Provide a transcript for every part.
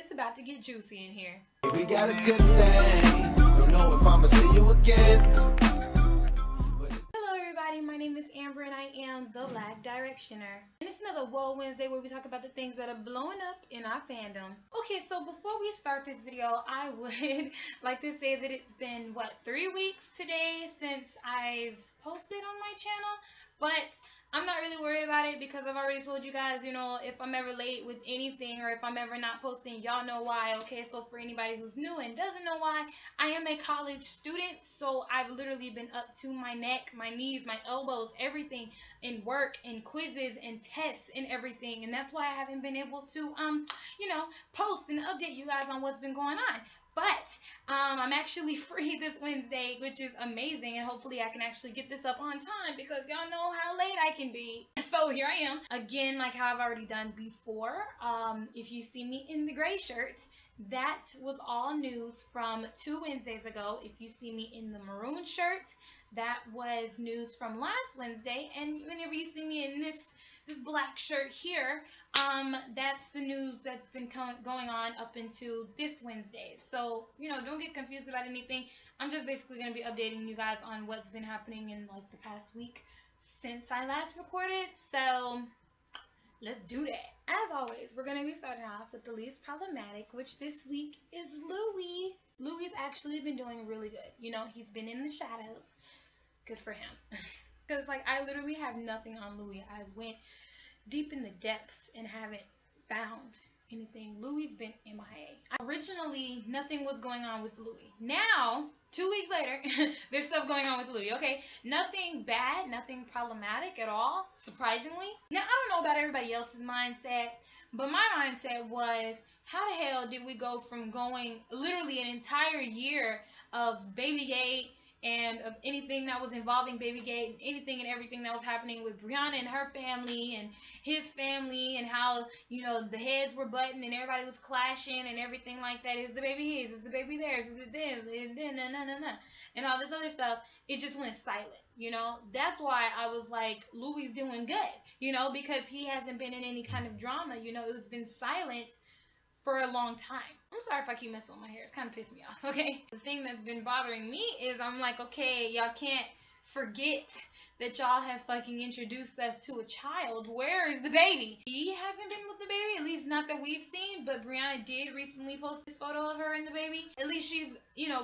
It's about to get juicy in here. We got a good thing. Don't know if I'ma see you again. Hello everybody, my name is Amber and I am the Black Directioner. And it's another WOAH Wednesday where we talk about the things that are blowing up in our fandom. Okay, so before we start this video, I would like to say that it's been, 3 weeks today since I've posted on my channel. But I'm not really worried about it because I've already told you guys, if I'm ever late with anything or if I'm ever not posting, y'all know why, okay? So for anybody who's new and doesn't know why, I am a college student, so I've literally been up to my neck, my knees, my elbows, everything in work and quizzes and tests and everything. And that's why I haven't been able to, post and update you guys on what's been going on. But I'm actually free this Wednesday, which is amazing, and hopefully I can actually get this up on time because y'all know how late I can be. So here I am, again, like how I've already done before. If you see me in the gray shirt, that was all news from 2 Wednesdays ago. If you see me in the maroon shirt, that was news from last Wednesday. And whenever you see me in this black shirt here, that's the news that's been going on up into this Wednesday. So, don't get confused about anything. I'm just basically going to be updating you guys on what's been happening in like the past week since I last recorded. So, let's do that. As always, we're going to be starting off with the least problematic, which this week is Louie. Louie's actually been doing really good. He's been in the shadows. Good for him. Because, I literally have nothing on Louie. I went deep in the depths and haven't found anything. Louie's been MIA. Originally, nothing was going on with Louie. Now, 2 weeks later, there's stuff going on with Louie, okay? Nothing bad, nothing problematic at all, surprisingly. Now, I don't know about everybody else's mindset, but my mindset was, how the hell did we go from going literally an entire year of Babygate and of anything that was involving Babygate, anything and everything that was happening with Brianna and her family and his family, and how, the heads were butting and everybody was clashing and everything like that. Is the baby his? Is the baby theirs? Is it them? And all this other stuff. It just went silent, That's why I was like, Louie's doing good, because he hasn't been in any kind of drama, it's been silent for a long time. I'm sorry if I keep messing with my hair. It's kind of pissed me off, okay? The thing that's been bothering me is I'm like, okay, y'all can't forget that y'all have fucking introduced us to a child. Where is the baby? He hasn't been with the baby, at least not that we've seen, but Brianna did recently post this photo of her and the baby. At least she's,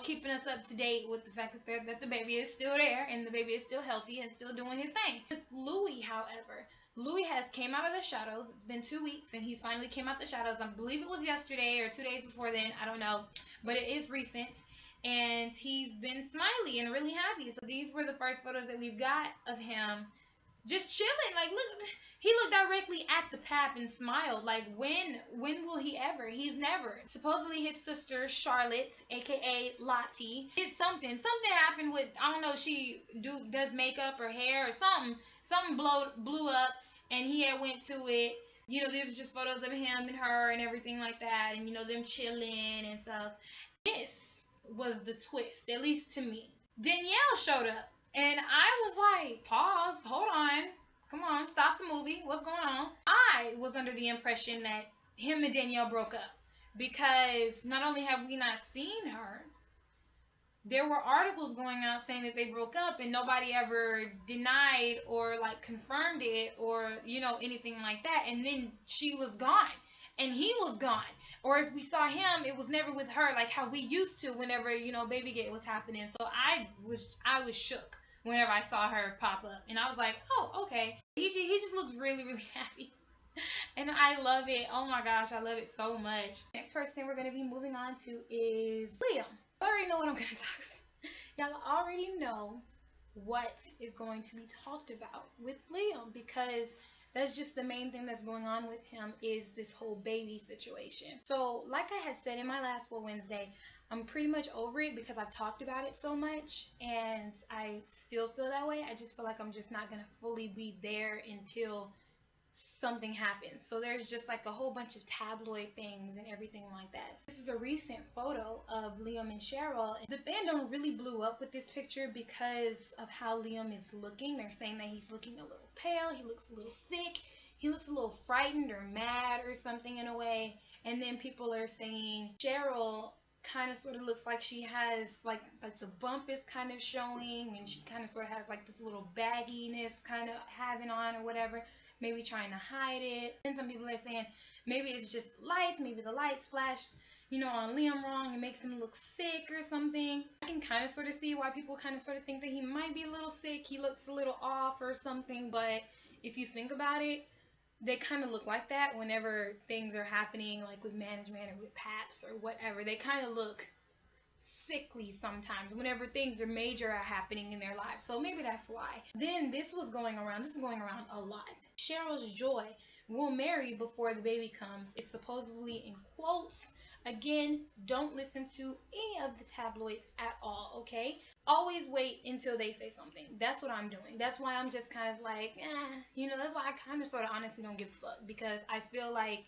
keeping us up to date with the fact that the baby is still there and the baby is still healthy and still doing his thing. With Louie, however, Louie has came out of the shadows. It's been 2 weeks and he's finally came out the shadows. I believe it was yesterday or 2 days before then. I don't know. But it is recent. And he's been smiley and really happy. So these were the first photos that we've got of him just chilling. Like, look, he looked directly at the pap and smiled. Like, when will he ever? He's never. Supposedly his sister, Charlotte, aka Lottie, did something. Something happened with, I don't know, she does makeup or hair or something. Something blew up and he had went to it. These are just photos of him and her and everything like that. And, them chilling and stuff. This was the twist, at least to me. Danielle showed up. And I was like, pause, hold on. Come on, stop the movie. What's going on? I was under the impression that him and Danielle broke up. Because not only have we not seen her, there were articles going out saying that they broke up and nobody ever denied or confirmed it or anything like that. And then she was gone and he was gone, or if we saw him, it was never with her like how we used to whenever Babygate was happening. So I was shook whenever I saw her pop up, and I was like, oh, okay. He just looks really, really happy. And I love it. Oh my gosh, I love it so much. Next person we're going to be moving on to is Liam. I already know what I'm going to talk about. Y'all already know what is going to be talked about with Liam, because that's just the main thing that's going on with him, is this whole baby situation. So, like I had said in my last WOAH Wednesday, I'm pretty much over it because I've talked about it so much, and I still feel that way. I just feel like I'm just not going to fully be there until something happens. So there's just a whole bunch of tabloid things and everything like that. This is a recent photo of Liam and Cheryl. The fandom really blew up with this picture because of how Liam is looking. They're saying that he's looking a little pale, he looks a little sick, he looks a little frightened or mad or something in a way. And then people are saying Cheryl kind of sort of looks like she has like the bump is kind of showing, and she kind of sort of has like this little bagginess kind of having on or whatever, maybe trying to hide it. And some people are saying maybe it's just lights, maybe the lights flashed, you know, on Liam wrong and makes him look sick or something. I can kind of sort of see why people kind of sort of think that he might be a little sick, he looks a little off or something. But if you think about it, they kind of look like that whenever things are happening, like with management or with Paps or whatever. They kind of look sickly sometimes whenever things are major are happening in their lives. So maybe that's why. Then this was going around. This is going around a lot. Cheryl's Joy will marry before the baby comes. It's supposedly in quotes. Again, don't listen to any of the tabloids at all, okay? Always wait until they say something. That's what I'm doing. That's why I'm just kind of like, you know, that's why I kind of sort of honestly don't give a fuck, because I feel like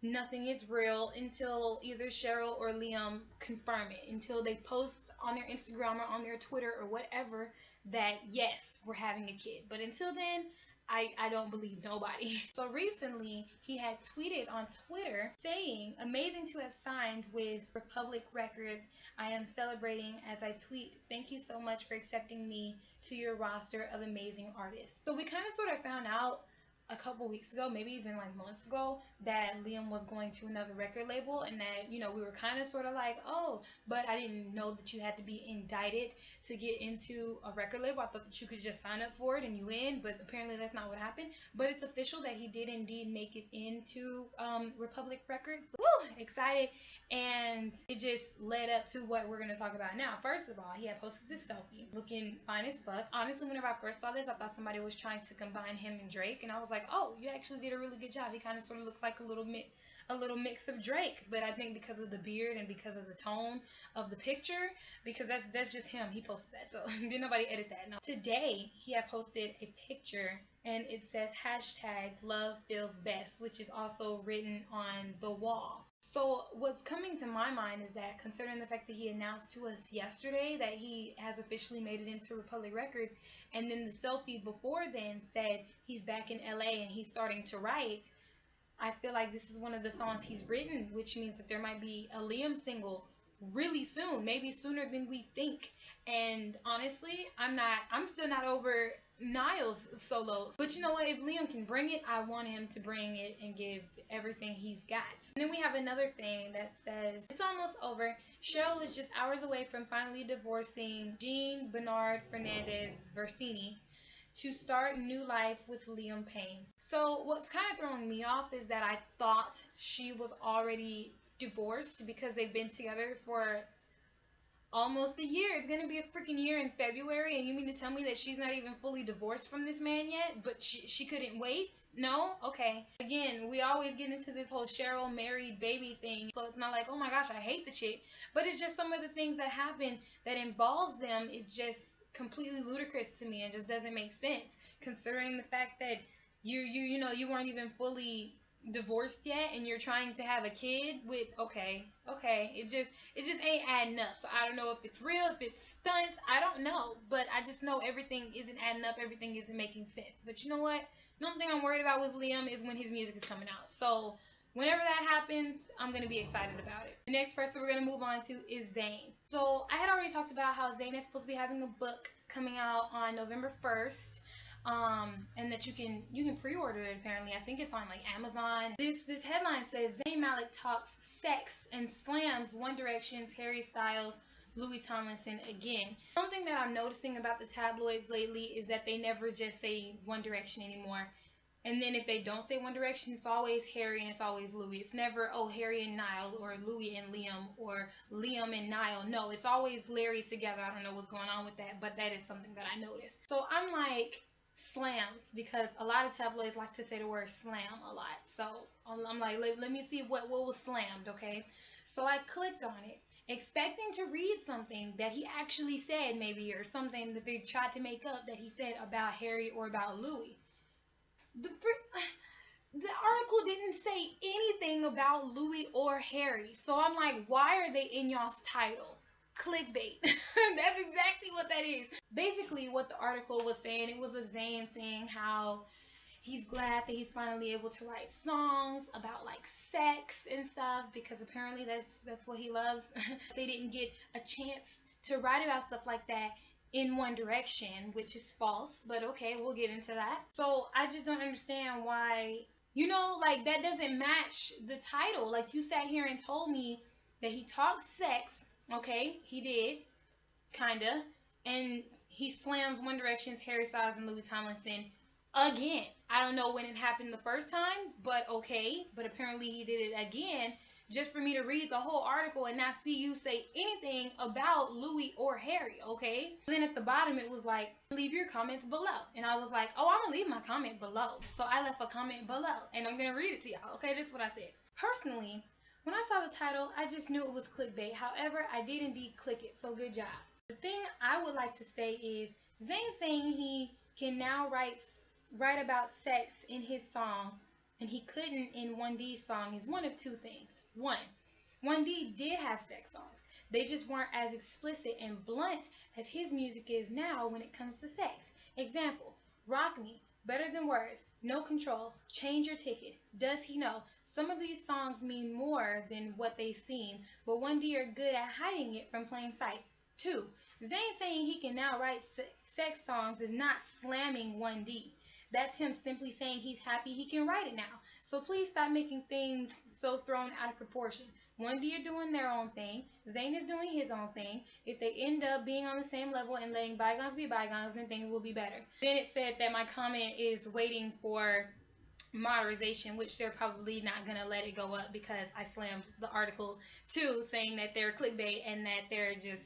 nothing is real until either Cheryl or Liam confirm it, until they post on their Instagram or on their Twitter or whatever that yes, we're having a kid. But until then, I don't believe nobody. So recently, he had tweeted on Twitter saying, amazing to have signed with Republic Records. I am celebrating as I tweet. Thank you so much for accepting me to your roster of amazing artists. So we kind of sort of found out a couple weeks ago, maybe even like months ago, that Liam was going to another record label, and that, you know, we were kind of sort of like, oh, but I didn't know that you had to be indicted to get into a record label. I thought that you could just sign up for it and you in, but apparently that's not what happened. But it's official that he did indeed make it into Republic Records. Woo! Excited. And it just led up to what we're going to talk about now. First of all, he had posted this selfie looking fine as fuck. Honestly, whenever I first saw this, I thought somebody was trying to combine him and Drake, and I was like, oh, you actually did a really good job. He kind of sort of looks like a little mix of Drake, but I think because of the beard and because of the tone of the picture, because that's just him. He posted that, so did nobody edit that. No. Today he had posted a picture, and it says hashtag love feels best, which is also written on the wall. So what's coming to my mind is that, considering the fact that he announced to us yesterday that he has officially made it into Republic Records, and then the selfie before then said he's back in LA and he's starting to write, I feel like this is one of the songs he's written, which means that there might be a Liam single really soon, maybe sooner than we think. And honestly, I'm still not over Niall's solos. But you know what? If Liam can bring it, I want him to bring it and give everything he's got. And then we have another thing that says, it's almost over. Cheryl is just hours away from finally divorcing Jean Bernard Fernandez Versini to start new life with Liam Payne. So what's kind of throwing me off is that I thought she was already divorced, because they've been together for almost a year. It's gonna be a freaking year in February, and you mean to tell me that she's not even fully divorced from this man yet? But she couldn't wait? No? Okay. Again, we always get into this whole Cheryl married baby thing, so it's not like, oh my gosh, I hate the chick, but it's just some of the things that happen that involves them is just completely ludicrous to me and just doesn't make sense, considering the fact that you know, you weren't even fully divorced yet and you're trying to have a kid with, okay, it just ain't adding up. So I don't know if it's real, if it's stunts, I don't know, but I just know everything isn't adding up, everything isn't making sense. But you know what, the only thing I'm worried about with Liam is when his music is coming out. So whenever that happens, I'm going to be excited about it. The next person we're going to move on to is Zayn. So I had already talked about how Zayn is supposed to be having a book coming out on November 1st. And that you can pre-order it apparently. I think it's on like Amazon. This headline says Zayn Malik talks sex and slams One Direction's Harry Styles, Louie Tomlinson again. Something that I'm noticing about the tabloids lately is that they never just say One Direction anymore. And then if they don't say One Direction, it's always Harry and it's always Louie. It's never, oh, Harry and Niall, or Louie and Liam, or Liam and Niall. No, it's always Larry together. I don't know what's going on with that, but that is something that I noticed. So I'm like, slams, because a lot of tabloids like to say the word slam a lot. So I'm like, let me see what was slammed, okay? So I clicked on it, expecting to read something that he actually said, maybe, or something that they tried to make up that he said about Harry or about Louie. The article didn't say anything about Louie or Harry. So I'm like, why are they in y'all's title? Clickbait. That's exactly what that is. Basically what the article was saying, it was a Zayn saying how he's glad that he's finally able to write songs about like sex and stuff, because apparently that's what he loves. They didn't get a chance to write about stuff like that in One Direction, which is false, but okay, we'll get into that. So I just don't understand why, like that doesn't match the title. Like, you sat here and told me that he talks sex. Okay, he did, kinda, and he slams One Direction's Harry Styles and Louis Tomlinson again. I don't know when it happened the first time, but okay. But apparently he did it again, just for me to read the whole article and not see you say anything about Louis or Harry, okay? Then at the bottom it was like, leave your comments below. And I was like, oh, I'm gonna leave my comment below. So I left a comment below, and I'm gonna read it to y'all, okay? This is what I said. Personally, when I saw the title, I just knew it was clickbait. However, I did indeed click it, so good job. The thing I would like to say is, Zayn saying he can now write about sex in his song, and he couldn't in 1D's song, is one of two things. One, 1D did have sex songs. They just weren't as explicit and blunt as his music is now when it comes to sex. Example, Rock Me, Better Than Words, No Control, Change Your Ticket, Does He Know? Some of these songs mean more than what they seem, but 1D are good at hiding it from plain sight. 2, Zayn saying he can now write sex songs is not slamming 1D. That's him simply saying he's happy he can write it now. So please stop making things so thrown out of proportion. 1D are doing their own thing. Zayn is doing his own thing. If they end up being on the same level and letting bygones be bygones, then things will be better. Then it said that my comment is waiting for modernization, which they're probably not going to let it go up because I slammed the article too, saying that they're clickbait and that they're just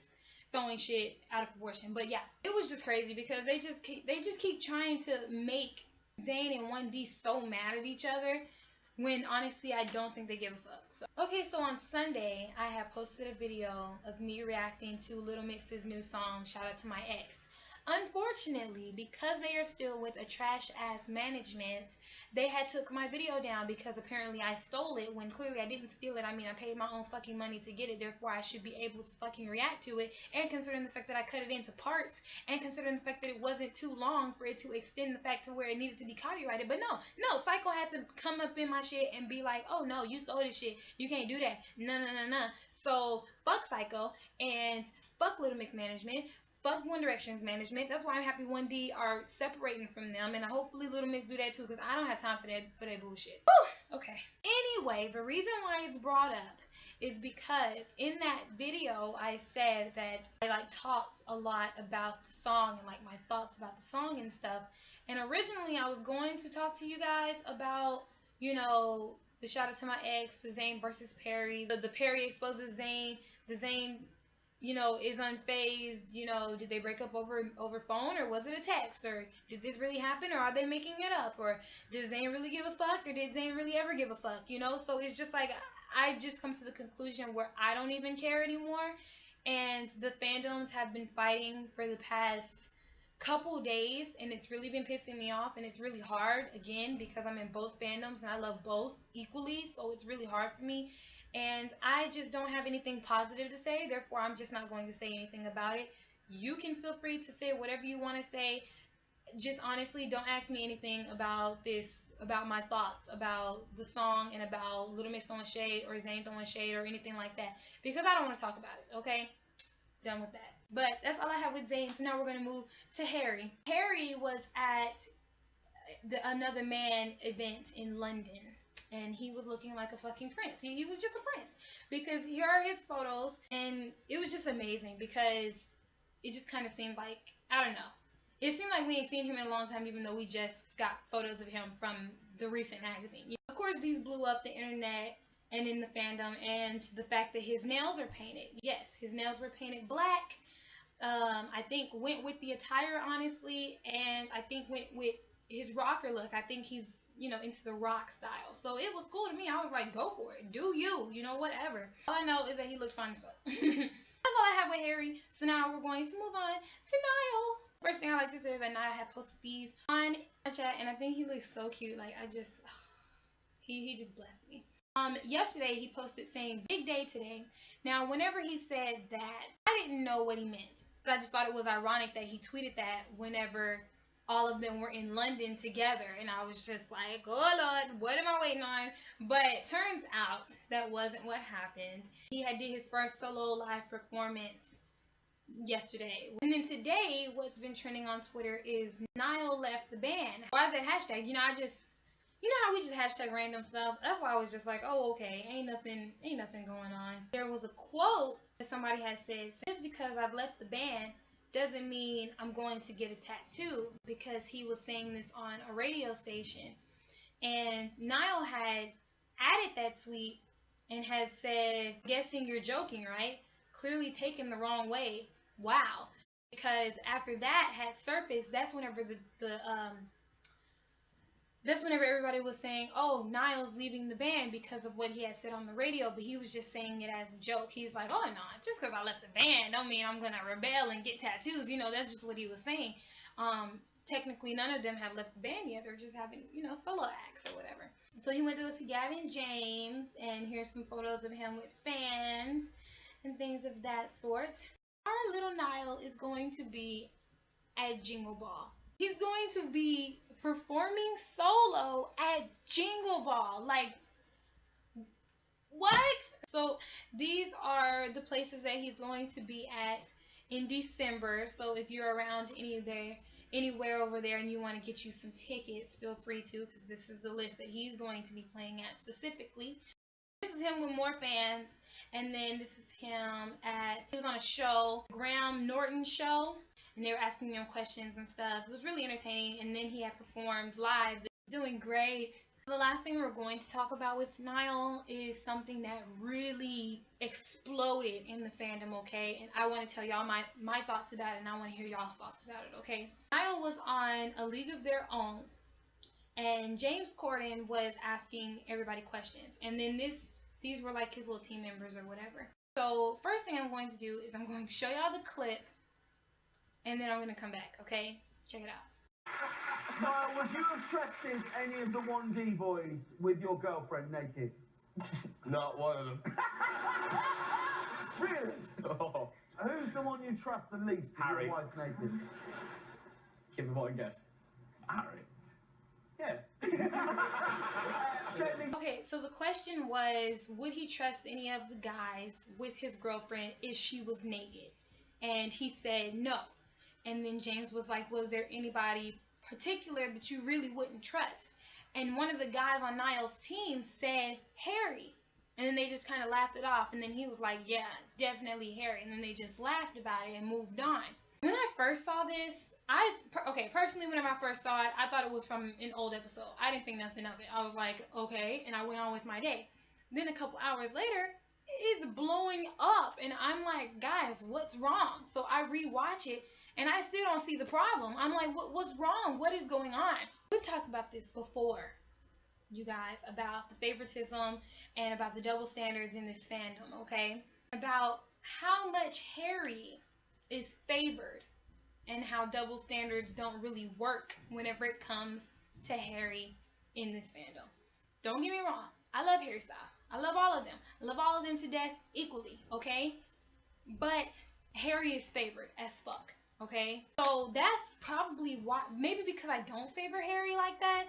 throwing shit out of proportion. But yeah, it was just crazy because they just keep trying to make Zayn and 1D so mad at each other, when honestly I don't think they give a fuck. So on Sunday I have posted a video of me reacting to Little Mix's new song, Shout Out to My Ex. Unfortunately, because they are still with a trash ass management, they had took my video down because apparently I stole it, when clearly I didn't steal it. I mean, I paid my own fucking money to get it, therefore I should be able to fucking react to it. And considering the fact that I cut it into parts, and considering the fact that it wasn't too long for it to extend the fact to where it needed to be copyrighted. But no, Psycho had to come up in my shit and be like, oh no, you stole this shit, you can't do that, no. So fuck Psycho, and fuck Little Mix management, fuck One Direction's management. That's why I'm happy 1D are separating from them, and hopefully Little Mix do that too, because I don't have time for that bullshit. Whew, okay. Anyway, the reason why it's brought up is because in that video I said that I talked a lot about the song and my thoughts about the song and stuff. And originally I was going to talk to you guys about, the Shout Out to My Ex, the Zayn versus Perry, the Perry exposes Zayn, the Zayn is unfazed. Did they break up over phone, or was it a text, or did this really happen, or are they making it up, or does Zayn really give a fuck, or did Zayn really ever give a fuck? So it's just like, I just come to the conclusion where I don't even care anymore, and the fandoms have been fighting for the past couple days, and it's really been pissing me off, and it's really hard, again, because I'm in both fandoms and I love both equally, so it's really hard for me. And I just don't have anything positive to say, therefore I'm just not going to say anything about it. You can feel free to say whatever you want to say. Just honestly, don't ask me anything about this, about my thoughts about the song, and about Little Mix throwing shade, or Zayn throwing shade, or anything like that, because I don't want to talk about it, okay? Done with that. But that's all I have with Zayn. So now we're going to move to Harry. Harry was at Another Man event in London, and he was looking like a fucking prince. He was just a prince, because here are his photos, and it was just amazing, because it just kind of seemed like, I don't know, it seemed like we ain't seen him in a long time, even though we just got photos of him from the recent magazine. Of course, these blew up the internet and in the fandom, and the fact that his nails are painted. Yes, his nails were painted black. I think went with the attire, honestly, and I think went with his rocker look. I think he's, into the rock style. So it was cool to me. I was like, go for it. Do you, whatever. All I know is that he looked fine as fuck. That's all I have with Harry. So now we're going to move on to Niall. First thing I like to say is that Niall had posted these on chat, and I think he looks so cute. He just blessed me. Yesterday he posted saying, big day today. Now, whenever he said that, I didn't know what he meant. I just thought it was ironic that he tweeted that whenever all of them were in London together, and I was just like, oh Lord, what am I waiting on? But turns out that wasn't what happened. He had did his first solo live performance yesterday. And then today, what's been trending on Twitter is Niall left the band. Why is that hashtag? You know, you know how we just hashtag random stuff? That's why I was just like, oh, okay, ain't nothing going on. There was a quote that somebody had said, just because I've left the band doesn't mean I'm going to get a tattoo, because he was saying this on a radio station. And Niall had added that tweet and had said, guessing you're joking, right? Clearly taken the wrong way. Wow. Because after that had surfaced, that's whenever that's whenever everybody was saying, oh, Niall's leaving the band because of what he had said on the radio, but he was just saying it as a joke. He's like, oh, no, just because I left the band don't mean I'm going to rebel and get tattoos. You know, that's just what he was saying. Technically, none of them have left the band yet. They're just having, you know, solo acts or whatever. So he went to go see Gavin James, and here's some photos of him with fans and things of that sort. Our little Niall is going to be at Jingle Ball. He's going to be performing solo at Jingle Ball. Like, what? So these are the places that he's going to be at in December. So if you're around anywhere over there and you want to get you some tickets, feel free to, because this is the list that he's going to be playing at specifically. This is him with more fans, and then this is him he was on a show, Graham Norton show, and they were asking him questions and stuff. It was really entertaining, and then he had performed live. Doing great. The last thing we're going to talk about with Niall is something that really exploded in the fandom, okay? And I want to tell y'all my thoughts about it, and I want to hear y'all's thoughts about it, okay? Niall was on A League of Their Own, and James Corden was asking everybody questions, and then these were like his little team members or whatever. So first thing I'm going to do is I'm going to show y'all the clip, and then I'm going to come back, okay? Check it out. Niall, would you have trusted any of the 1D boys with your girlfriend naked? Not one of them. Really? Oh. Who's the one you trust the least with Harry. your wife naked? Give me one guess. Harry. Yeah. Okay, so the question was, would he trust any of the guys with his girlfriend if she was naked? And he said no. And then James was like, was there anybody particular that you really wouldn't trust? And one of the guys on Niall's team said Harry. And then they just kind of laughed it off. And then he was like, yeah, definitely Harry. And then they just laughed about it and moved on. When I first saw this, personally, whenever I first saw it, I thought it was from an old episode. I didn't think nothing of it. I was like, okay, and I went on with my day. Then a couple hours later, it's blowing up, and I'm like, guys, what's wrong? So I rewatch it, and I still don't see the problem. I'm like, what's wrong? What is going on? We've talked about this before, you guys, about the favoritism and about the double standards in this fandom, okay? About how much Harry is favored and how double standards don't really work whenever it comes to Harry in this fandom. Don't get me wrong. I love Harry Styles. I love all of them. I love all of them to death equally, okay? But Harry is favored as fuck, okay? So that's probably why, maybe because I don't favor Harry like that,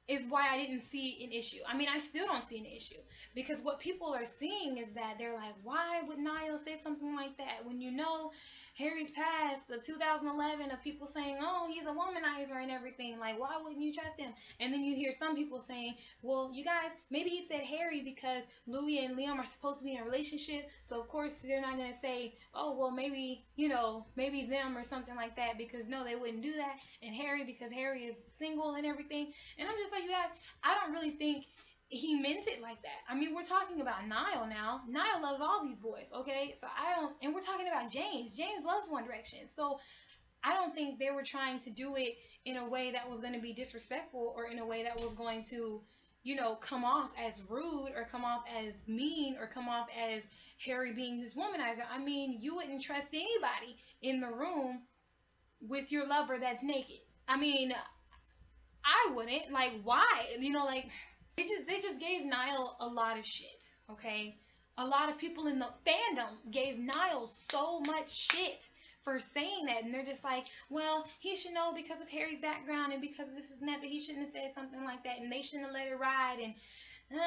is why I didn't see an issue. I mean, I still don't see an issue. Because what people are seeing is that they're like, why would Niall say something like that? When you know Harry's past, the 2011 of people saying, oh, he's a womanizer and everything. Like, why wouldn't you trust him? And then you hear some people saying, well, you guys, maybe he said Harry because Louie and Liam are supposed to be in a relationship. So, of course, they're not going to say, oh, well, maybe, you know, maybe them or something like that. Because, no, they wouldn't do that. And Harry, because Harry is single and everything. And I'm just like, you guys, I don't really think he meant it like that. I mean, we're talking about Niall now. Niall loves all these boys, okay? So and we're talking about James. James loves One Direction. So I don't think they were trying to do it in a way that was going to be disrespectful or in a way that was going to, you know, come off as rude or come off as mean or come off as Harry being this womanizer. I mean, you wouldn't trust anybody in the room with your lover that's naked. I mean, I wouldn't. Like, why? You know, like, they just gave Niall a lot of shit, okay? A lot of people in the fandom gave Niall so much shit for saying that, and they're just like, well, he should know because of Harry's background and because this is that he shouldn't have said something like that, and they shouldn't have let it ride, and no.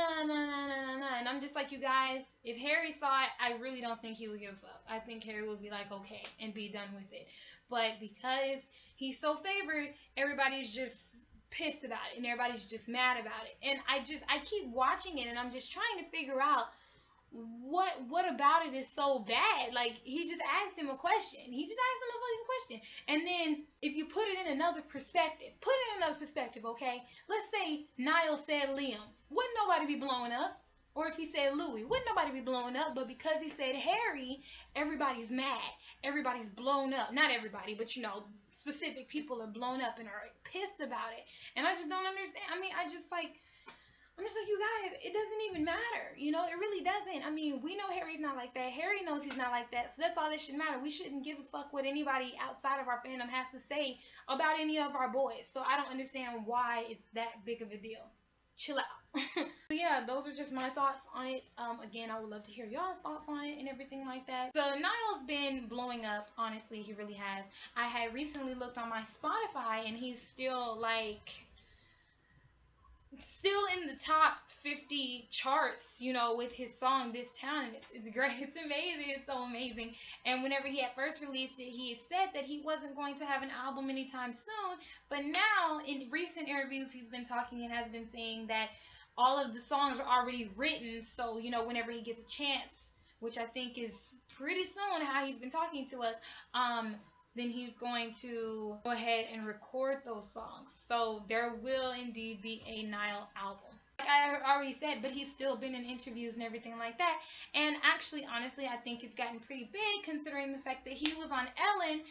And I'm just like, you guys, if Harry saw it, I really don't think he would give a fuck. I think Harry would be like, okay, and be done with it. But because he's so favored, everybody's just pissed about it, and everybody's just mad about it. And I keep watching it, and I'm just trying to figure out what about it is so bad. Like, he just asked him a question. He just asked him a fucking question. And then if you put it in another perspective, okay? Let's say Niall said Liam. Wouldn't nobody be blowing up? Or if he said Louie, wouldn't nobody be blowing up? But because he said Harry, everybody's mad. Everybody's blown up. Not everybody, but you know, specific people are blown up and are pissed about it. And I just don't understand. I mean, I'm just like, you guys, it doesn't even matter. You know, it really doesn't. I mean, we know Harry's not like that. Harry knows he's not like that. So that's all that should matter. We shouldn't give a fuck what anybody outside of our fandom has to say about any of our boys. So I don't understand why it's that big of a deal. Chill out. So yeah, those are just my thoughts on it. Again, I would love to hear y'all's thoughts on it and everything like that. So Niall's been blowing up. Honestly, he really has. I had recently looked on my Spotify, and he's still in the top 50 charts, you know, with his song This Town, and it's great. It's amazing. It's so amazing. And whenever he had first released it, he had said that he wasn't going to have an album anytime soon, but now in recent interviews he's been talking and has been saying that all of the songs are already written, so you know, whenever he gets a chance, which I think is pretty soon how he's been talking to us, then he's going to go ahead and record those songs. So there will indeed be a Niall album. Like I already said, but he's still been in interviews and everything like that. And actually, honestly, I think it's gotten pretty big considering the fact that he was on Ellen.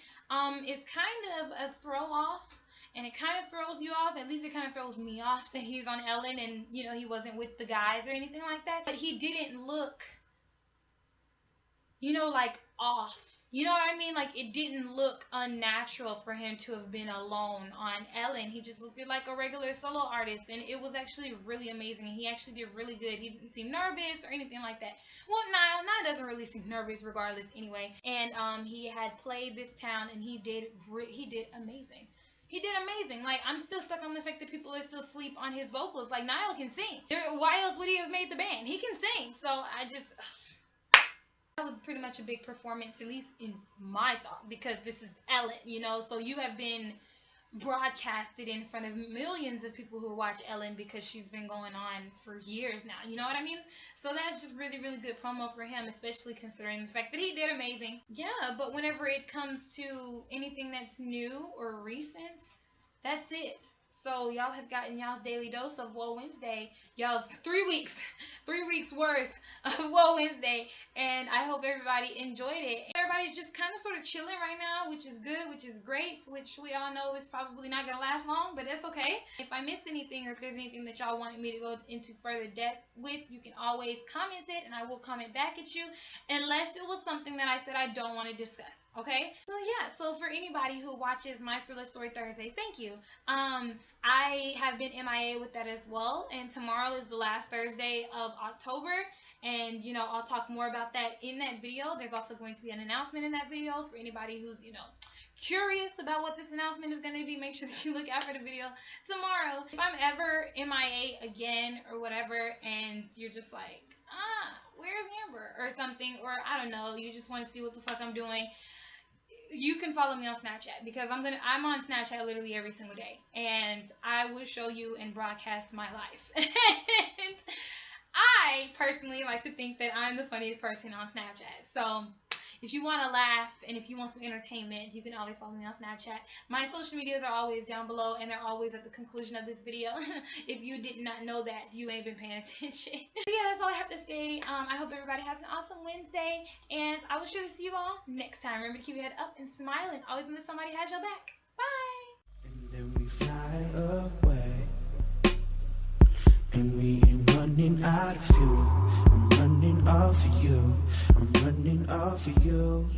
It's kind of a throw off. And it kind of throws you off. At least it kind of throws me off that he's on Ellen and, you know, he wasn't with the guys or anything like that. But he didn't look, you know, like off. You know what I mean? Like, it didn't look unnatural for him to have been alone on Ellen. He just looked like a regular solo artist, and it was actually really amazing. He actually did really good. He didn't seem nervous or anything like that. Well, Niall doesn't really seem nervous regardless anyway. And he had played This Town, and he did amazing. He did amazing. Like, I'm still stuck on the fact that people are still asleep on his vocals. Like, Niall can sing. Why else would he have made the band? He can sing. So that was pretty much a big performance, at least in my thought, because this is Ellen, you know, so you have been broadcasted in front of millions of people who watch Ellen because she's been going on for years now, you know what I mean? So that's just really, really good promo for him, especially considering the fact that he did amazing. Yeah, but whenever it comes to anything that's new or recent, that's it. So y'all have gotten y'all's daily dose of WOAH Wednesday, y'all's 3 weeks worth of WOAH Wednesday, and I hope everybody enjoyed it. Everybody's just kind of sort of chilling right now, which is good, which is great, which we all know is probably not going to last long, but that's okay. If I missed anything or if there's anything that y'all wanted me to go into further depth with, you can always comment it, and I will comment back at you, unless it was something that I said I don't want to discuss, okay? So yeah, so for anybody who watches My Thriller Story Thursday, thank you. I have been MIA with that as well, and tomorrow is the last Thursday of October, and you know, I'll talk more about that in that video. There's also going to be an announcement in that video for anybody who's, you know, curious about what this announcement is going to be. Make sure that you look out for the video tomorrow. If I'm ever MIA again or whatever, and you're just like, where's Amber or something, or I don't know, you just want to see what the fuck I'm doing, you can follow me on Snapchat, because I'm on Snapchat literally every single day, and I will show you and broadcast my life. And I personally like to think that I'm the funniest person on Snapchat. So if you want to laugh and if you want some entertainment, you can always follow me on Snapchat. My social medias are always down below, and they're always at the conclusion of this video. If you did not know that, you ain't been paying attention. So yeah, that's all I have to say. I hope everybody has an awesome Wednesday, and I will surely see you all next time. Remember to keep your head up and smile, and always know that somebody has your back. Bye! And then we fly away, and we ain't running out of fuel. I'm running off of you. I'm running off of you.